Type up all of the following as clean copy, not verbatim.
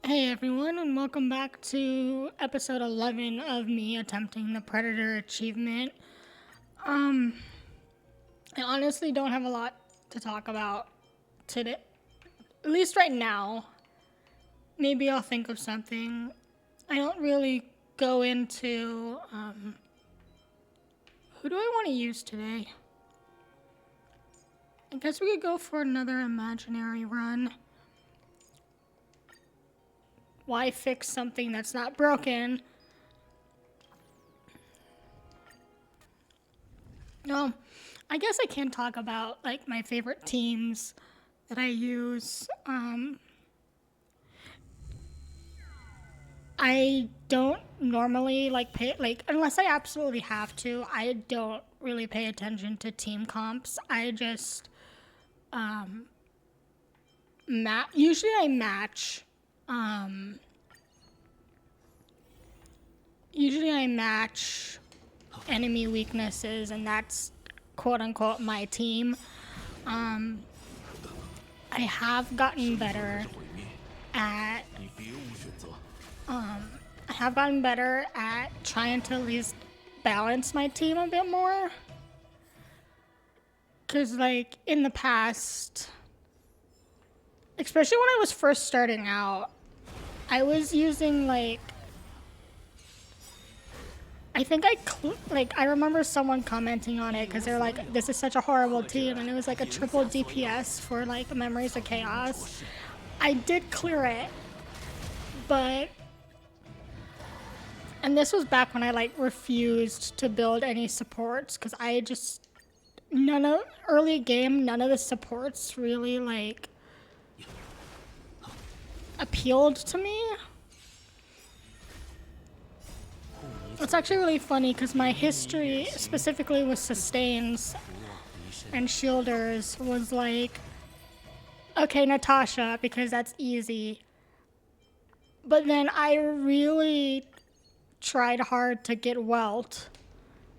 Hey everyone, and welcome back to episode 11 of me attempting the Predator achievement. I honestly don't have a lot to talk about today, at least right now. Maybe I'll think of something. I don't really go into, who do I want to use today? I guess we could go for another imaginary run. Why fix something that's not broken? No, I guess I can talk about like my favorite teams that I use. I don't normally unless I absolutely have to. I don't really pay attention to team comps. I just usually I match. Usually I match enemy weaknesses, and that's quote unquote my team. I have gotten better at trying to at least balance my team a bit more. Cause like in the past, especially when I was first starting out, I was using like I remember someone commenting on it because they're like, this is such a horrible team, and it was like a triple DPS for like Memories of Chaos. I did clear it, and this was back when I like refused to build any supports because I just, early game, none of the supports really like appealed to me. It's actually really funny because my history, specifically with sustains and shielders, was like, okay, Natasha, because that's easy. But then I really tried hard to get Welt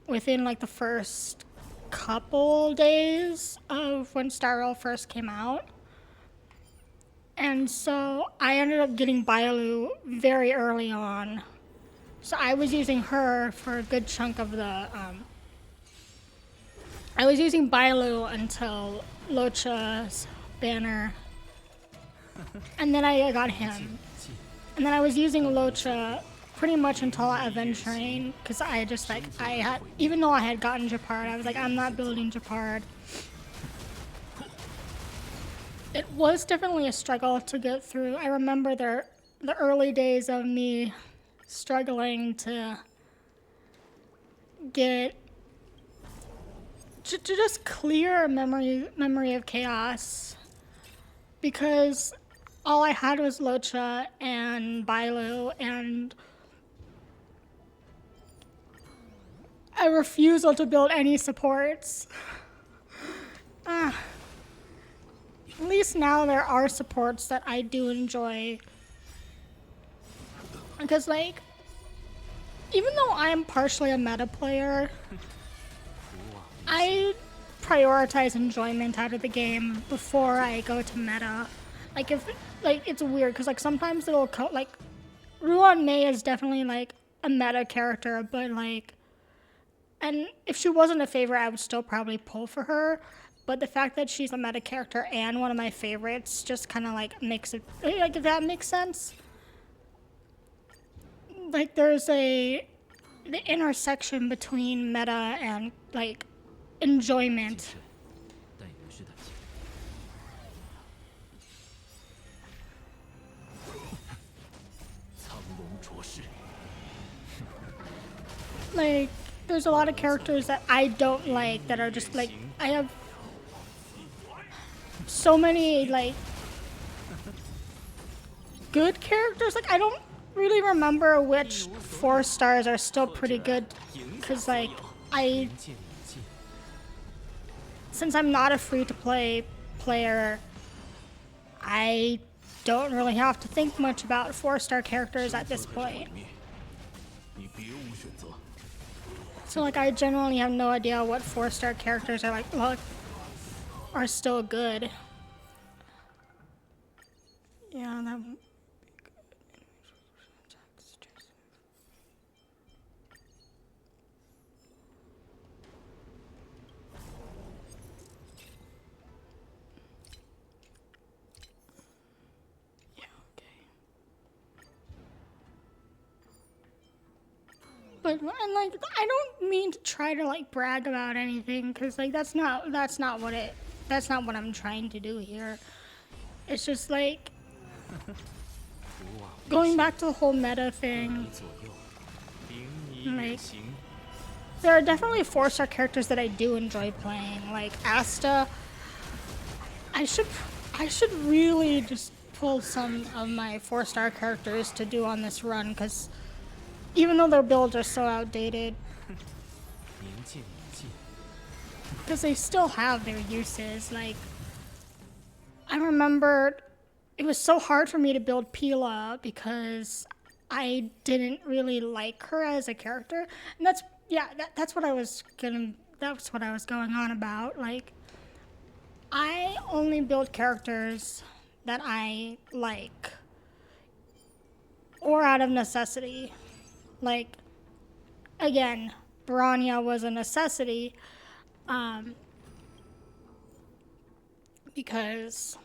within like the first couple days of when Star Rail first came out. And so I ended up getting Bailu very early on. So I was using her for a good chunk of the, I was using Bailu until Locha's banner. And then I got him. And then I was using Locha pretty much until Aventurine, because I just like, even though I had gotten Japard, I was like, I'm not building Japard. It was definitely a struggle to get through. I remember the early days of me struggling to just clear memory of chaos, because all I had was Locha and Bailu and a refusal to build any supports. At least now there are supports that I do enjoy. Because like, even though I'm partially a meta player, I prioritize enjoyment out of the game before I go to meta. Like it's weird because like sometimes it'll like Ruan Mei is definitely like a meta character, but like, and if she wasn't a favorite, I would still probably pull for her. But the fact that she's a meta character and one of my favorites just kind of like makes it, like, if that makes sense. Like there's the intersection between meta and like enjoyment. Like there's a lot of characters that I don't like that are just like, I have so many like good characters. Like I don't really remember which 4 stars are still pretty good, because like since I'm not a free-to-play player, I don't really have to think much about 4-star characters at this point. So like I generally have no idea what 4-star characters are are still good. Yeah, that would be good. But and like I don't mean to try to like brag about anything, because like that's not what I'm trying to do here. It's just like going back to the whole meta thing. Like there are definitely 4-star characters that I do enjoy playing, like Asta. I should really just pull some of my 4-star characters to do on this run, because even though their builds are so outdated, because they still have their uses. Like, I remember it was so hard for me to build Pila because I didn't really like her as a character, and that's what I was going on about. Like, I only build characters that I like, or out of necessity. Like, again, Baranya was a necessity, because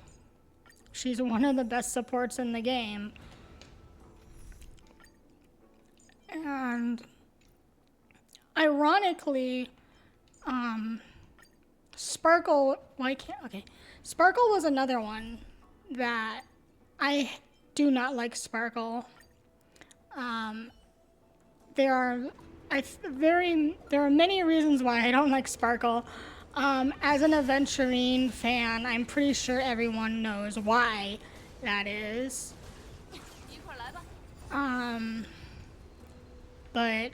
she's one of the best supports in the game. And ironically, Sparkle, Sparkle was another one that I do not like. Sparkle. There are many reasons why I don't like Sparkle. As an Aventurine fan, I'm pretty sure everyone knows why that is. But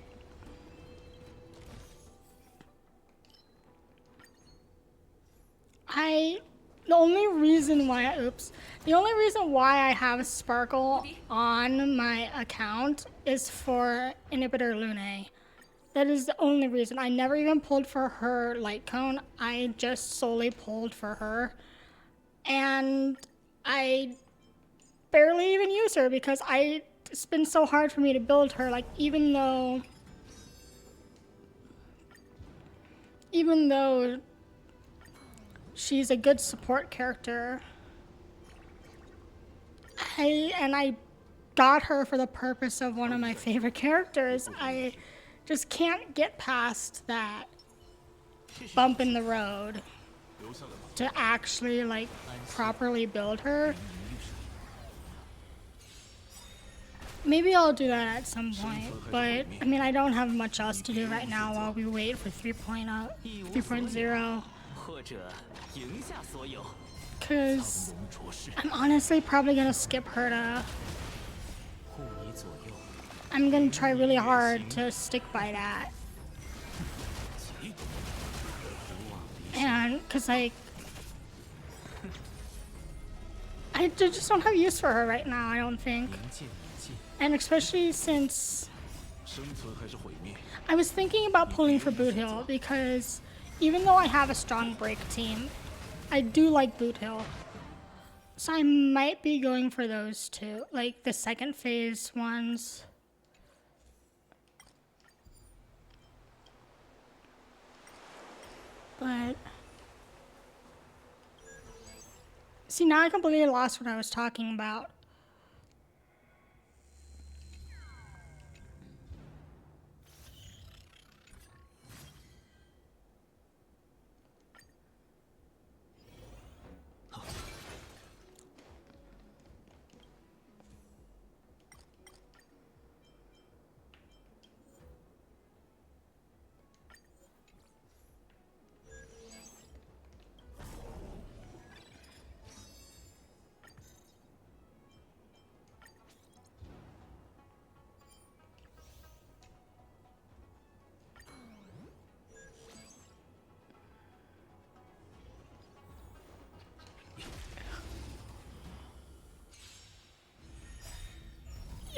the only reason why I have Sparkle on my account is for Inhibitor Lune. That is the only reason. I never even pulled for her light cone. I just solely pulled for her. And I barely even use her because it's been so hard for me to build her. Like, even though she's a good support character, I got her for the purpose of one of my favorite characters. I just can't get past that bump in the road to actually like properly build her. Maybe I'll do that at some point, but I mean, I don't have much else to do right now while we wait for 3.0. Because I'm honestly probably gonna skip her to. I'm gonna try really hard to stick by that. And because like, I just don't have use for her right now, I don't think. And especially since I was thinking about pulling for Boot Hill, because even though I have a strong break team, I do like Boot Hill. So I might be going for those two, like the second phase ones. But see, now I completely lost what I was talking about.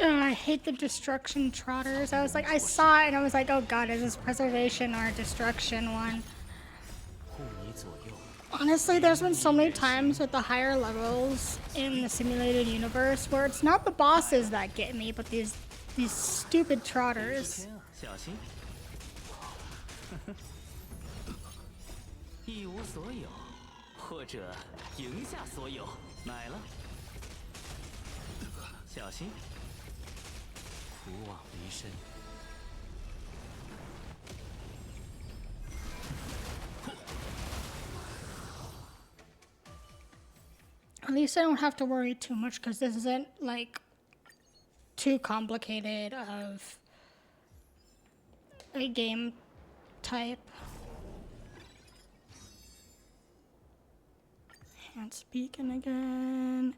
I hate the destruction trotters. I was like, I saw it and I was like, oh god, is this preservation or destruction one? Honestly, there's been so many times with the higher levels in the simulated universe where it's not the bosses that get me, but these stupid trotters. At least I don't have to worry too much because this isn't like too complicated of a game type. Hands beacon again.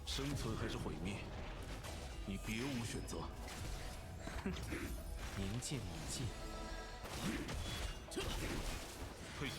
生存还是毁灭，你别无选择。明剑已尽，退下。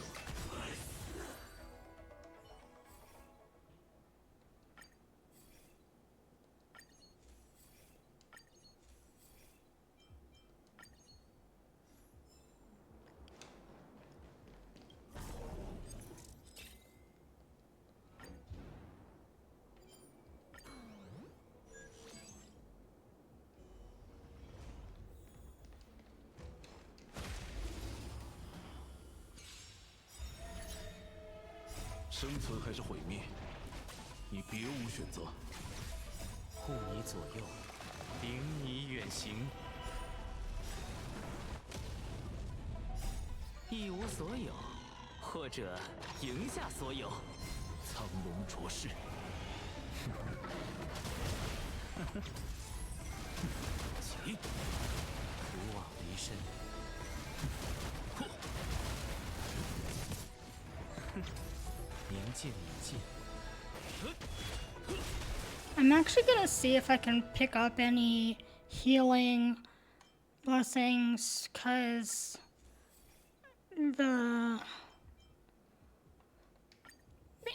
生存还是毁灭，你别无选择。护你左右，领你远行。一无所有，或者赢下所有。苍龙卓氏。起，不枉离身。明剑已尽。 I'm actually gonna see if I can pick up any healing blessings, cause the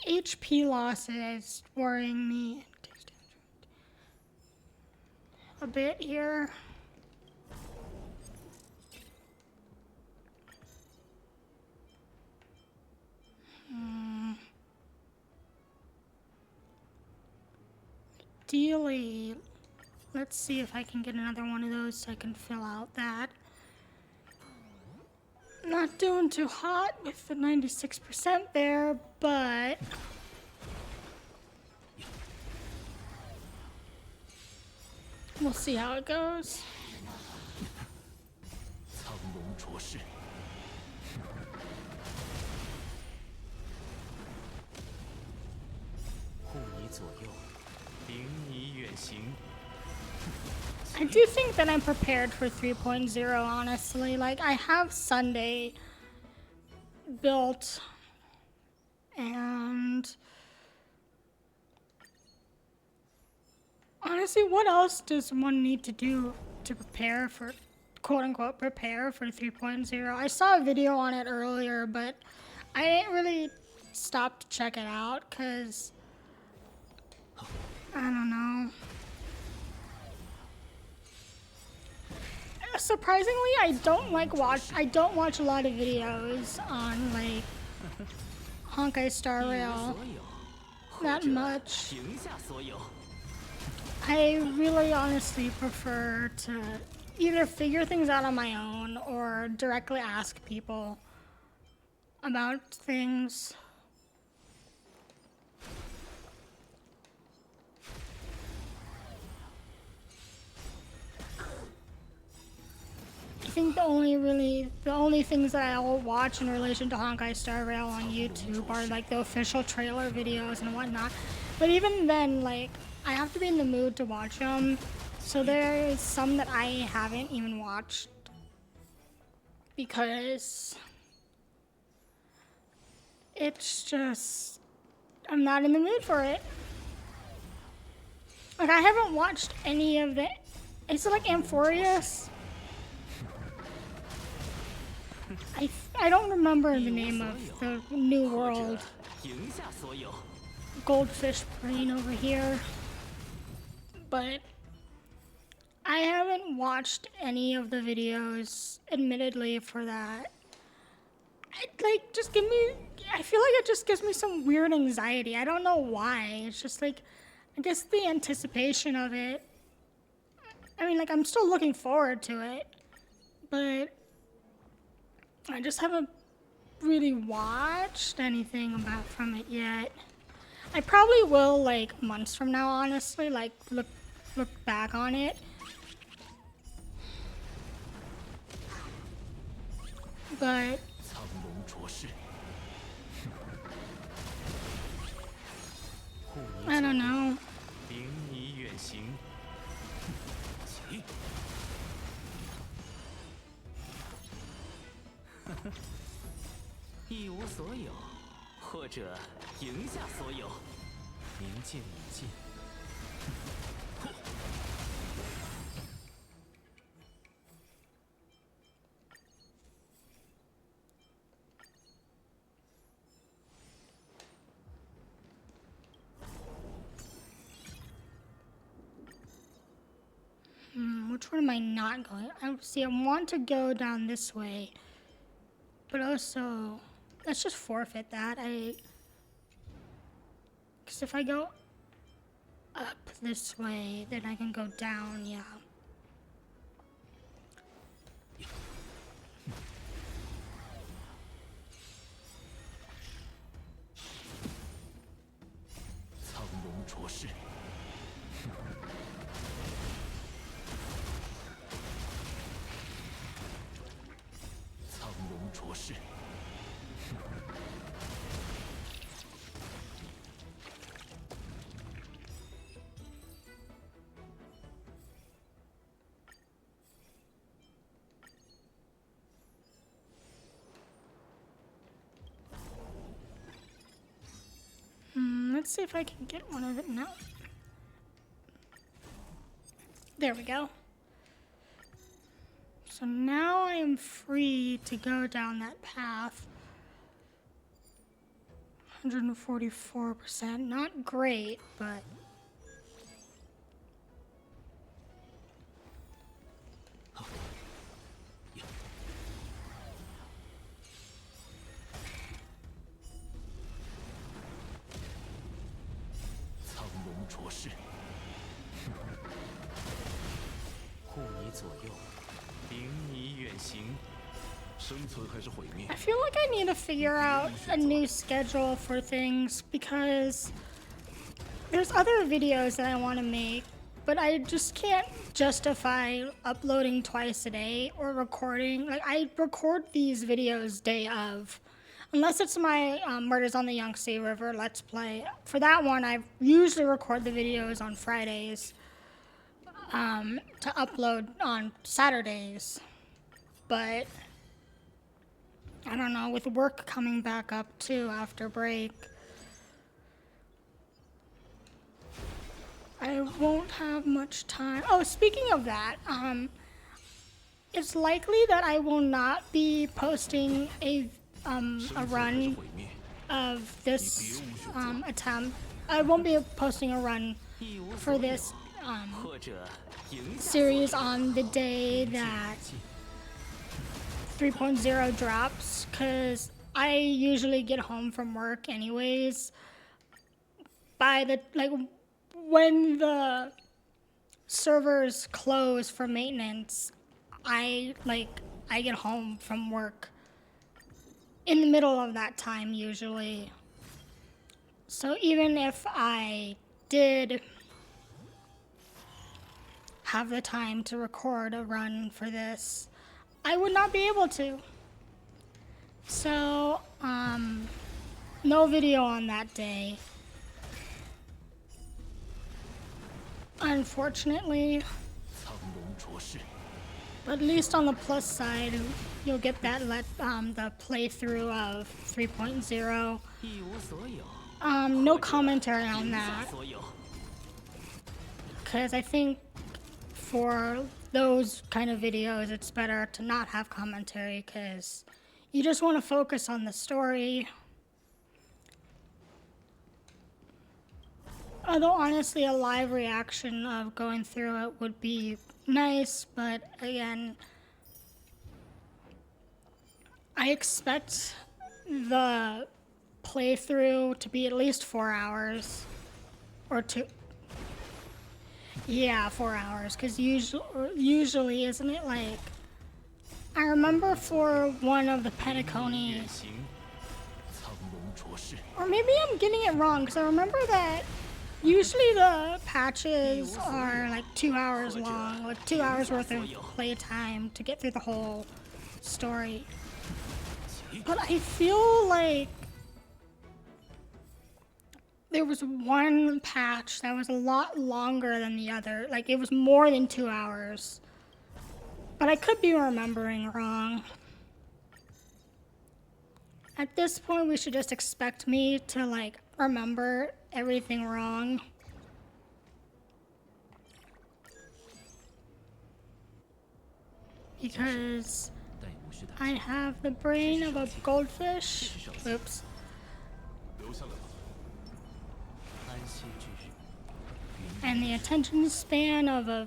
HP loss is worrying me a bit here. Ideally, let's see if I can get another one of those so I can fill out that. Not doing too hot with the 96% there, but we'll see how it goes. 苍龙卓氏。护你左右，领你远行。 I do think that I'm prepared for 3.0, honestly. Like, I have Sunday built, and honestly, what else does one need to do to prepare for, quote unquote, prepare for 3.0? I saw a video on it earlier, but I didn't really stop to check it out because I don't know. Surprisingly, I don't watch a lot of videos on like Honkai Star Rail that much. I really honestly prefer to either figure things out on my own or directly ask people about things. I think the only things that I'll watch in relation to Honkai Star Rail on YouTube are like the official trailer videos and whatnot. But even then, like, I have to be in the mood to watch them. So there is some that I haven't even watched because it's just, I'm not in the mood for it. Like, I haven't watched any of the Is it like Amphorius? I don't remember the name of the new world. 赢下所有。 Goldfish brain over here. But I haven't watched any of the videos, admittedly, for that. I feel like it just gives me some weird anxiety. I don't know why. It's just like, I guess the anticipation of it. I mean, like, I'm still looking forward to it, but I just haven't really watched anything about from it yet. I probably will, like, months from now, honestly, like, look back on it. But 苍龙卓氏， I don't know. 领你远行。起！一无所有，或者赢下所有。明镜已尽。 Which one am I not going? I want to go down this way, but also, let's just forfeit that. Because if I go up this way, then I can go down, yeah. 苍龙卓氏，苍龙卓氏， Let's see if I can get one of it now. There we go. So now I am free to go down that path. 144%, not great, but... 苍龙卓氏， 护你左右，领你远行。 生存还是毁灭？ I feel like I need to figure out a new schedule for things because there's other videos that I want to make, but I just can't justify uploading twice a day or recording. Like, I record these videos day of. Unless it's my Murders on the Yangtze River Let's Play. For that one, I usually record the videos on Fridays to upload on Saturdays. But I don't know, with work coming back up too after break, I won't have much time. Oh, speaking of that, it's likely that I will not be posting a run of this attempt. I won't be posting a run for this 或者赢下。 series on the day that 3.0 drops, because I usually get home from work anyways by the, like, when the servers close for maintenance, I get home from work in the middle of that time usually. So even if I did have the time to record a run for this, I would not be able to. So, no video on that day. Unfortunately. 苍龙卓氏， But at least on the plus side, you'll get that the playthrough of 3.0. 一无所有， No commentary on 赢下 that, 所有。 because I think for those kind of videos, it's better to not have commentary because you just want to focus on the story. Although honestly, a live reaction of going through it would be nice, but again, I expect the playthrough to be at least 4 hours or 2. Yeah, 4 hours, because usually, isn't it like, I remember for one of the Penacony, 远行，苍龙着世。 or maybe I'm getting it wrong, because I remember that usually the patches are like 2 hours long, like 2 hours worth of playtime to get through the whole story. But I feel like there was one patch that was a lot longer than the other. Like, it was more than 2 hours. But I could be remembering wrong. At this point, we should just expect me to, like, remember everything wrong. Because I have the brain of a goldfish. Oops. 留下来吧。 安息之日， And the attention span of a...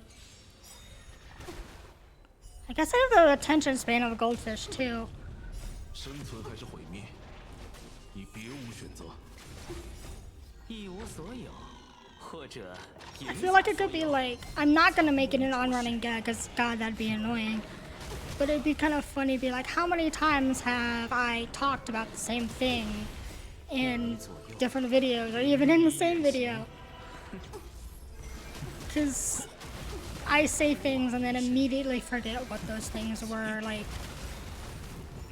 I guess I have the attention span of a goldfish, too. 生存还是毁灭，你别无选择。一无所有，或者 I feel like it could be like... I'm not gonna make it an on-running gag, because, God, that'd be annoying. But it'd be kind of funny to be like, how many times have I talked about the same thing in different videos, or even in the same video? Because I say things and then immediately forget what those things were. Like,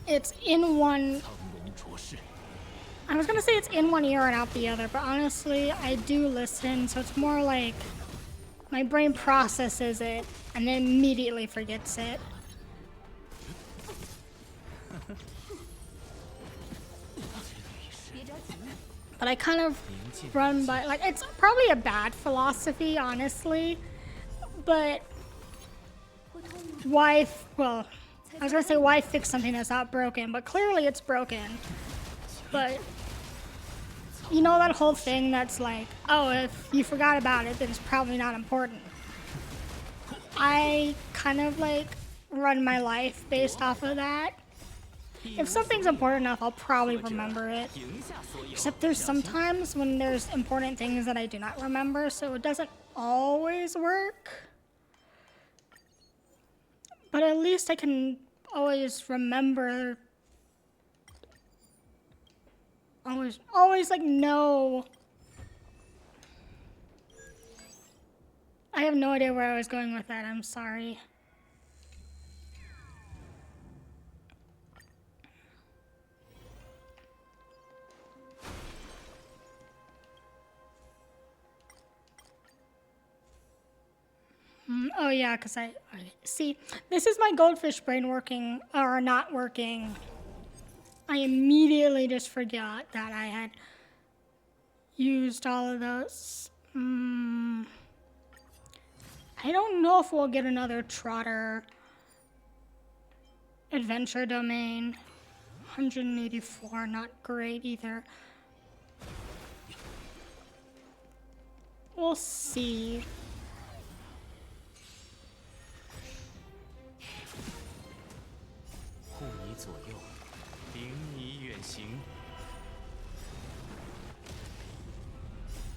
it's in one... 苍龙着世。 I was gonna say it's in one ear and out the other, but honestly, I do listen, so it's more like my brain processes it and then immediately forgets it. But I kind of run by, like, it's probably a bad philosophy, honestly, but why, well, I was gonna say why fix something that's not broken, but clearly it's broken. But, you know that whole thing that's like, oh, if you forgot about it, then it's probably not important. I kind of, like, run my life based off of that. If something's important enough, I'll probably remember it. 赢下所有， Except there's sometimes when there's important things that I do not remember, so it doesn't always work. But at least I can always remember... Always like know... I have no idea where I was going with that, I'm sorry. Oh yeah, because I see, this is my goldfish brain working, or not working. I immediately just forgot that I had used all of those. I don't know if we'll get another Trotter adventure domain. 184, not great either. We'll see. 护你左右，领你远行。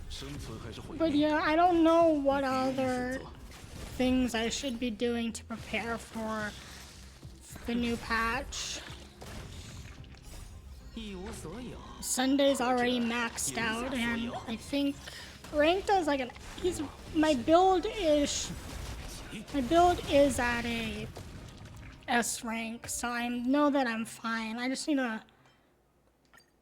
生存还是毁 But 灭， yeah, I don't know what 别无选 other 择。 things I should be doing to prepare for the new patch. 一无所有， Sunday's already maxed out, and I think ranked as like my build is at a S rank, so I know that I'm fine. I just need to,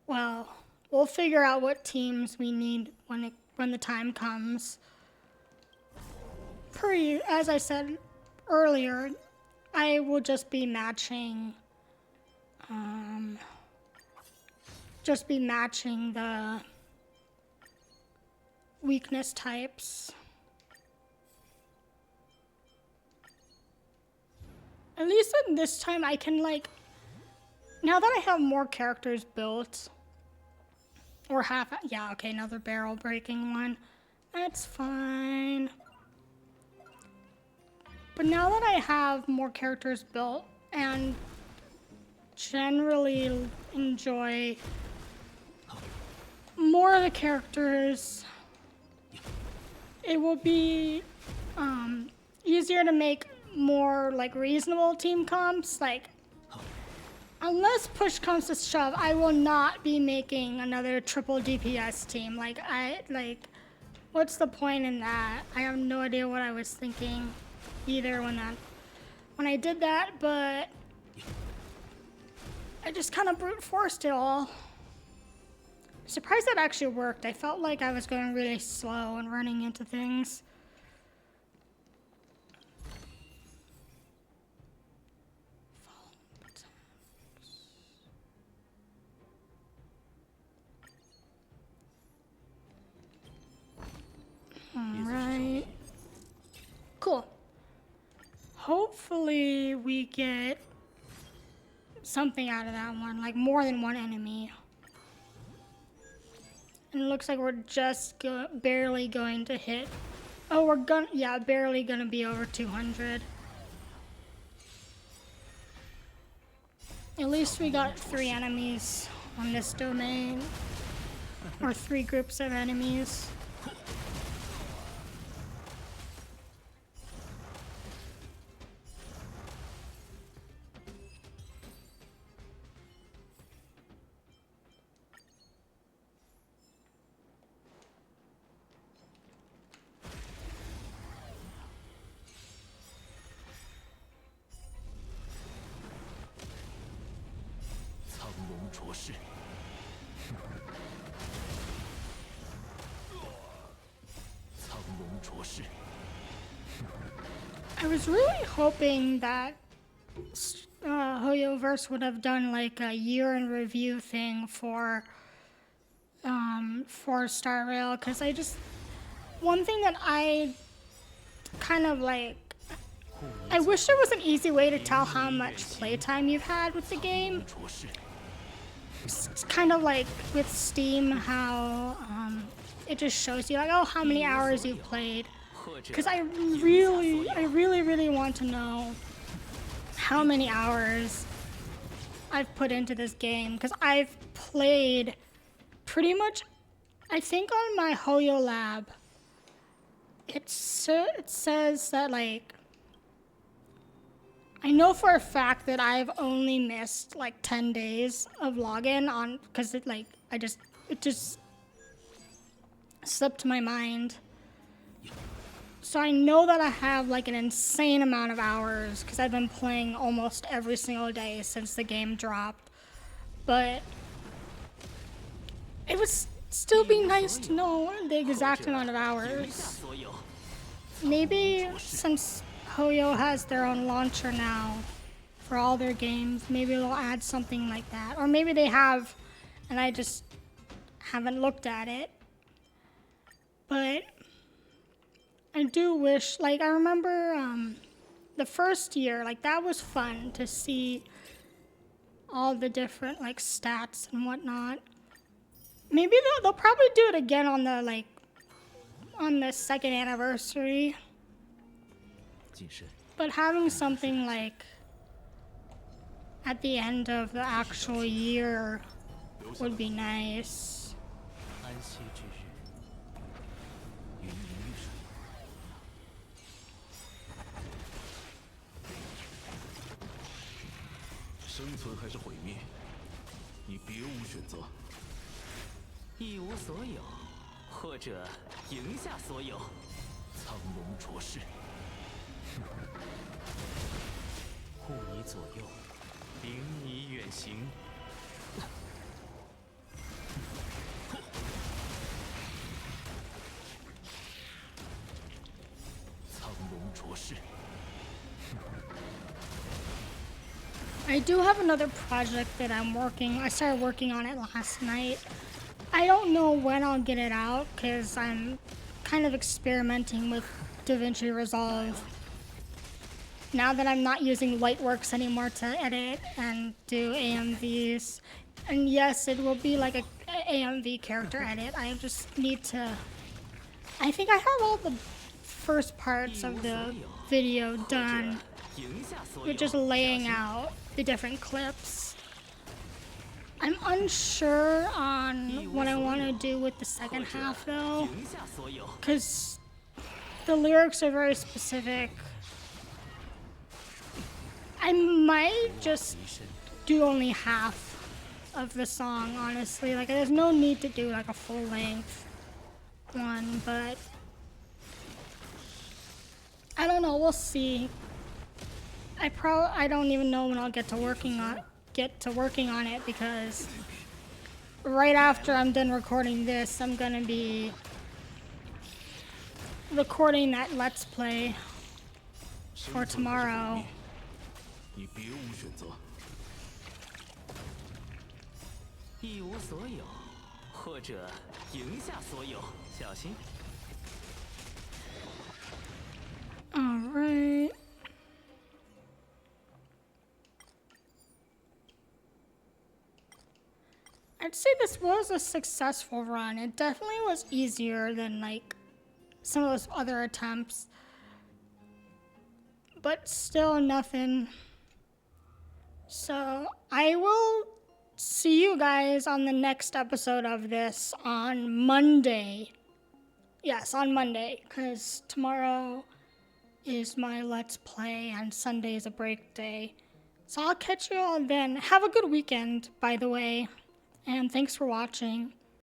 well, we'll figure out what teams we need when the time comes. As I said earlier, I will just be matching the weakness types. At least in this time I can like, now that I have more characters built, or half, yeah, okay, another barrel breaking one. That's fine. But now that I have more characters built and generally enjoy more of the characters, it will be easier to make more like reasonable team comps. Like, unless push comes to shove, I will not be making another triple DPS team. Like, what's the point in that? I have no idea what I was thinking either when I did that, but I just kind of brute forced it all. Surprised that actually worked. I felt like I was going really slow and running into things. Alright. Cool. Hopefully we get something out of that one, like more than one enemy. And it looks like we're just barely going to hit. Oh, we're gonna, yeah, barely gonna be over 200. At least we got 3 enemies on this domain. Or 3 groups of enemies. I was really hoping that Hoyoverse would have done like a year in review thing for Star Rail, because one thing that I kind of like, I wish there was an easy way to tell how much playtime you've had with the game. It's kind of like with Steam, how it just shows you like, oh, how many hours you've played. Because I really want to know how many hours I've put into this game. Because I've played pretty much, I think on my Hoyo Lab, it says that like, I know for a fact that I've only missed like 10 days of login on, because it just slipped my mind. So I know that I have like an insane amount of hours because I've been playing almost every single day since the game dropped. But it would still be nice to know the exact amount of hours. Maybe since Hoyo has their own launcher now for all their games, maybe they'll add something like that. Or maybe they have and I just haven't looked at it. But I do wish, like, I remember the first year, like, that was fun to see all the different, like, stats and whatnot. Maybe they'll probably do it again on the, like, on the second anniversary. But having something, like, at the end of the actual year would be nice. I do have another project that I started working on it last night. I don't know when I'll get it out because I'm kind of experimenting with DaVinci Resolve. now that I'm not using Lightworks anymore to edit and do AMVs. And yes, it will be like a AMV character edit. I just need to... I think I have all the first parts of the video done. We're just laying out the different clips. I'm unsure on what I want to do with the second half though, because the lyrics are very specific. I might just do only half of the song, honestly. Like, there's no need to do like a full length one, but I don't know, we'll see. I don't even know when I'll get to working on it, because right after I'm done recording this, I'm gonna be recording that Let's Play for tomorrow. 你别无选择。一无所有，或者赢下所有，小心。All right. I'd say this was a successful run. It definitely was easier than like some of those other attempts, but still nothing. So I will see you guys on the next episode of this on Monday. Yes, on Monday, because tomorrow is my Let's Play and Sunday is a break day. So I'll catch you all then. Have a good weekend, by the way, and thanks for watching.